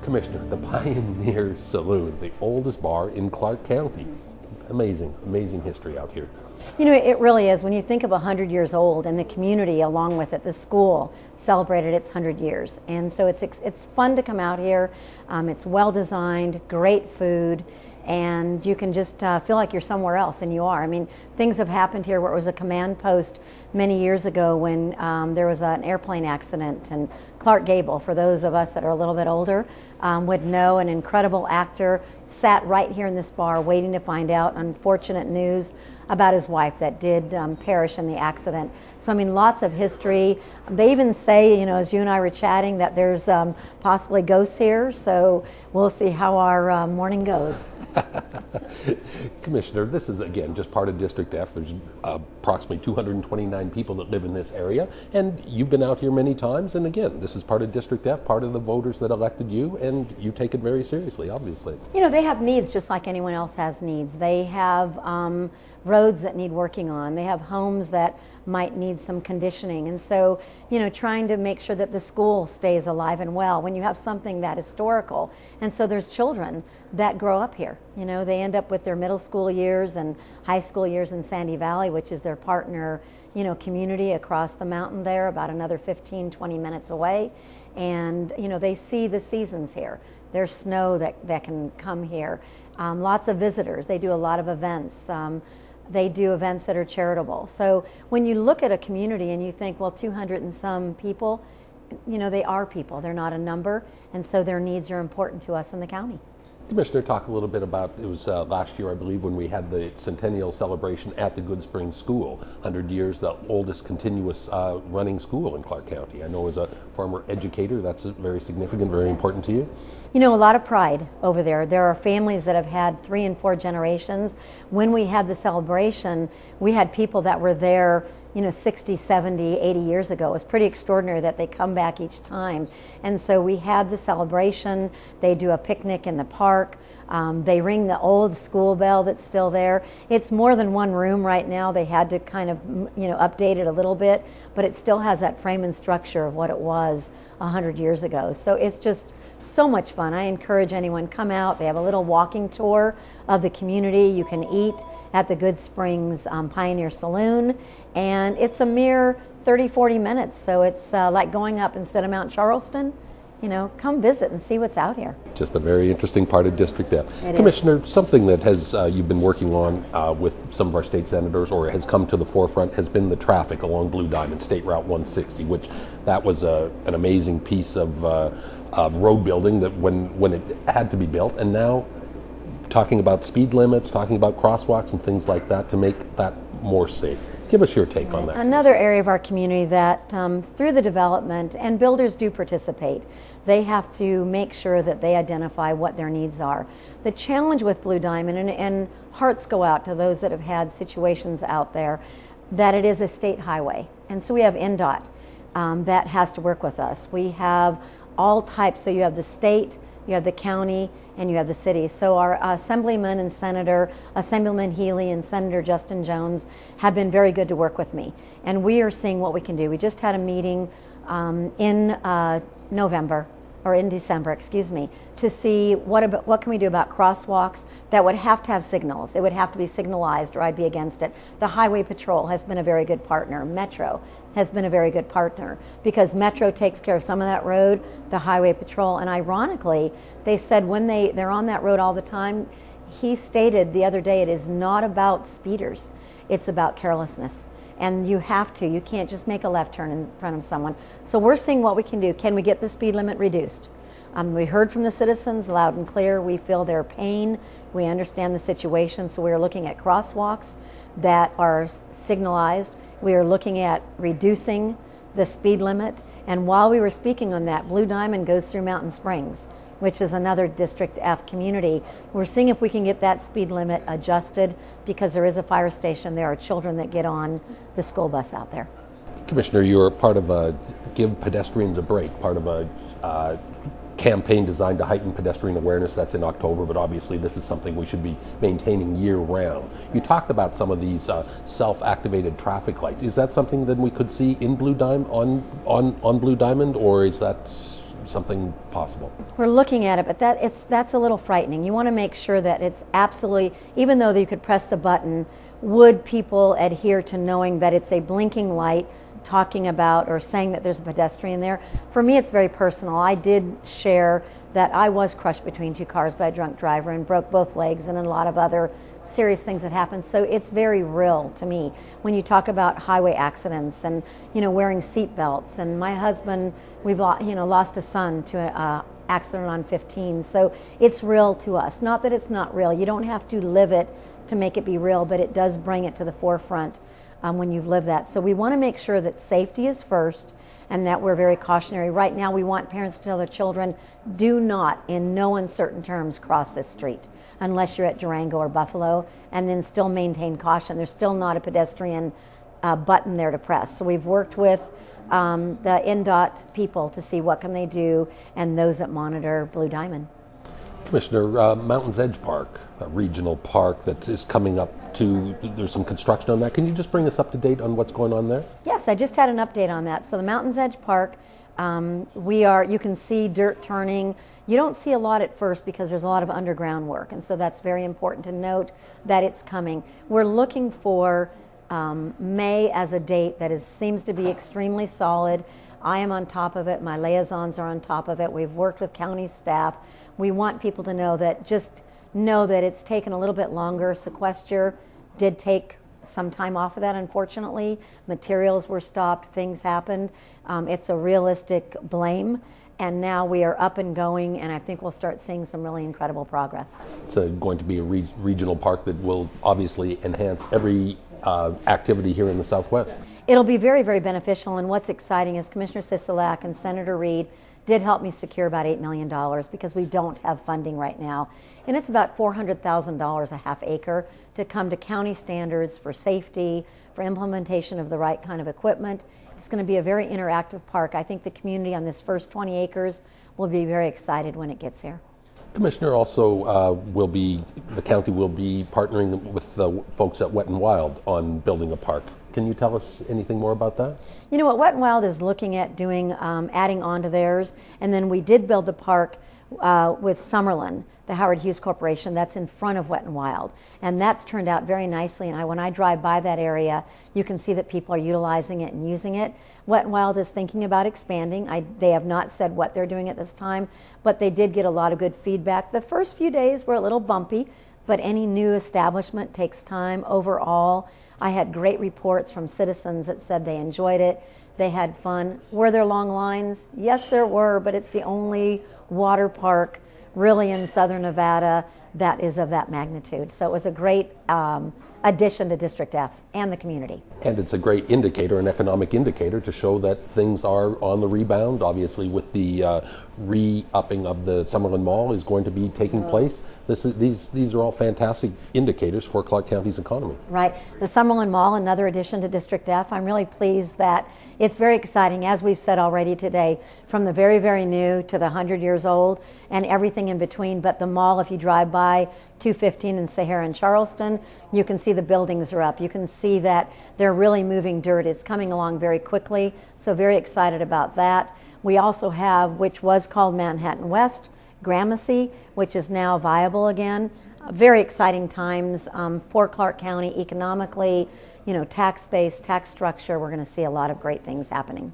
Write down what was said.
Commissioner, the Pioneer Saloon, the oldest bar in Clark County. Amazing, amazing history out here. You know, it really is. When you think of 100 years old, and the community along with it, the school celebrated its 100 years. And so it's fun to come out here. It's well designed, great food, and you can just feel like you're somewhere else, and you are. I mean, things have happened here where it was a command post many years ago when there was an airplane accident, and Clark Gable, for those of us that are a little bit older, would know, an incredible actor, sat right here in this bar waiting to find out unfortunate news about his wife that did perish in the accident. So, I mean, lots of history. They even say, you know, as you and I were chatting, that there's possibly ghosts here, so we'll see how our morning goes. Commissioner, this is again just part of District F. There's approximately 229 people that live in this area, and you've been out here many times, and again, this is part of District F, part of the voters that elected you, and you take it very seriously, obviously. You know, they have needs just like anyone else has needs. They have roads that need working on. They have homes that might need some conditioning, and so, you know, trying to make sure that the school stays alive and well when you have something that historical. And so there's children that grow up here. You know, they end up with their middle school years and high school years in Sandy Valley, which is their partner, you know, community across the mountain there, about another 15, 20 minutes away. And, you know, they see the seasons here. There's snow that can come here. Lots of visitors. They do a lot of events. They do events that are charitable. So when you look at a community and you think, well, 200 and some people, you know, they are people. They're not a number. And so their needs are important to us in the county. Commissioner, talk a little bit about, it was last year, I believe, when we had the centennial celebration at the Goodspring School. 100 years, the oldest continuous running school in Clark County. I know as a former educator, that's very significant, very important to you. You know, a lot of pride over there. There are families that have had 3 and 4 generations. When we had the celebration, we had people that were there, you know, 60, 70, 80 years ago. It was pretty extraordinary that they come back each time. And so we had the celebration. They do a picnic in the park. They ring the old school bell that's still there. It's more than one room right now. They had to kind of, you know, update it a little bit, but it still has that frame and structure of what it was 100 years ago. So it's just so much fun. I encourage anyone, come out. They have a little walking tour of the community. You can eat at the Goodsprings Pioneer Saloon, and it's a mere 30, 40 minutes. So it's like going up instead of Mount Charleston. You know, come visit and see what's out here. Just a very interesting part of District F. It Commissioner, is. something that has you've been working on with some of our state senators, or has come to the forefront, has been the traffic along Blue Diamond, State Route 160, which that was an amazing piece of road building that when it had to be built, and now talking about speed limits, talking about crosswalks and things like that to make that more safe. Give us your take on that. Another area of our community that through the development, and builders do participate, they have to make sure that they identify what their needs are. The challenge with Blue Diamond, and hearts go out to those that have had situations out there, that it is a state highway. And so we have NDOT that has to work with us. We have all types, so you have the state, you have the county, and you have the city. So our Assemblyman and Senator, Assemblyman Healy and Senator Justin Jones have been very good to work with me. And we are seeing what we can do. We just had a meeting in November, or in December, excuse me, to see what can we do about crosswalks that would have to have signals. It would have to be signalized, or I'd be against it. The Highway Patrol has been a very good partner. Metro has been a very good partner, because Metro takes care of some of that road, the Highway Patrol, and ironically, they said when they're on that road all the time, he stated the other day, it is not about speeders, it's about carelessness. And you can't just make a left turn in front of someone. So we're seeing what we can do. Can we get the speed limit reduced? We heard from the citizens loud and clear. We feel their pain. We understand the situation. So we are looking at crosswalks that are signalized. We are looking at reducing the speed limit. And while we were speaking on that, Blue Diamond goes through Mountain Springs, which is another District F community. We're seeing if we can get that speed limit adjusted, because there is a fire station. There are children that get on the school bus out there. Commissioner, you're part of a Give Pedestrians a Break, part of a campaign designed to heighten pedestrian awareness. That's in October, but obviously this is something we should be maintaining year-round. You talked about some of these self-activated traffic lights. Is that something that we could see in Blue Diamond, on Blue Diamond, or is that something possible? We're looking at it, but that's a little frightening. You want to make sure that it's absolutely, even though you could press the button, would people adhere to knowing that it's a blinking light talking about or saying that there's a pedestrian there? For me, it's very personal. I did share that I was crushed between two cars by a drunk driver and broke both legs and a lot of other serious things that happened. So it's very real to me when you talk about highway accidents and wearing seat belts. And my husband, we've lost a son to an accident on 15. So it's real to us. Not that it's not real. You don't have to live it to make it be real, but it does bring it to the forefront when you've lived that. So we want to make sure that safety is first and that we're very cautionary. Right now we want parents to tell their children, do not, in no uncertain terms, cross this street unless you're at Durango or Buffalo, and then still maintain caution. There's still not a pedestrian button there to press. So we've worked with the NDOT people to see what can they do and those that monitor Blue Diamond. Commissioner, Mountain's Edge Park, a regional park that is coming up there's some construction on that. Can you just bring us up to date on what's going on there? Yes, I just had an update on that. So the Mountain's Edge Park, you can see dirt turning. You don't see a lot at first because there's a lot of underground work, and so that's very important to note that it's coming. We're looking for May as a date that seems to be extremely solid. I am on top of it. My liaisons are on top of it. We've worked with county staff. We want people to know that it's taken a little bit longer. Sequester did take some time off of that, unfortunately. Materials were stopped. Things happened. It's a realistic blame. And now we are up and going, and I think we'll start seeing some really incredible progress. It's going to be a regional park that will obviously enhance every activity here in the Southwest. It'll be very, very beneficial, and what's exciting is Commissioner Sisolak and Senator Reed did help me secure about $8 million because we don't have funding right now. And it's about $400,000 a half acre to come to county standards for safety, for implementation of the right kind of equipment. It's going to be a very interactive park. I think the community on this first 20 acres will be very excited when it gets here. Commissioner, also the county will be partnering with the folks at Wet and Wild on building a park. Can you tell us anything more about that? You know what Wet and Wild is looking at doing, adding on to theirs, and then we did build the park with Summerlin, the Howard Hughes Corporation, that's in front of Wet and Wild, and that's turned out very nicely. And when I drive by that area, you can see that people are utilizing it and using it. Wet and Wild is thinking about expanding. They have not said what they're doing at this time, but they did get a lot of good feedback. The first few days were a little bumpy, but any new establishment takes time. Overall, I had great reports from citizens that said they enjoyed it. They had fun. Were there long lines? Yes, there were, but it's the only water park really in southern Nevada that is of that magnitude. So it was a great addition to District F and the community. And it's a great indicator, an economic indicator, to show that things are on the rebound. Obviously, with the re-upping of the Summerlin Mall is going to be taking place. These are all fantastic indicators for Clark County's economy. Right. The Summerlin Mall, another addition to District F. I'm really pleased that it's very exciting, as we've said already today, from the very, very new to the 100 years old and everything in between. But the mall, if you drive by 215 in Sahara and Charleston, you can see the buildings are up. You can see that they're really moving dirt. It's coming along very quickly, so very excited about that. We also have, which was called Manhattan West, Gramercy, which is now viable again. Very exciting times for Clark County economically, tax base, tax structure. We're going to see a lot of great things happening.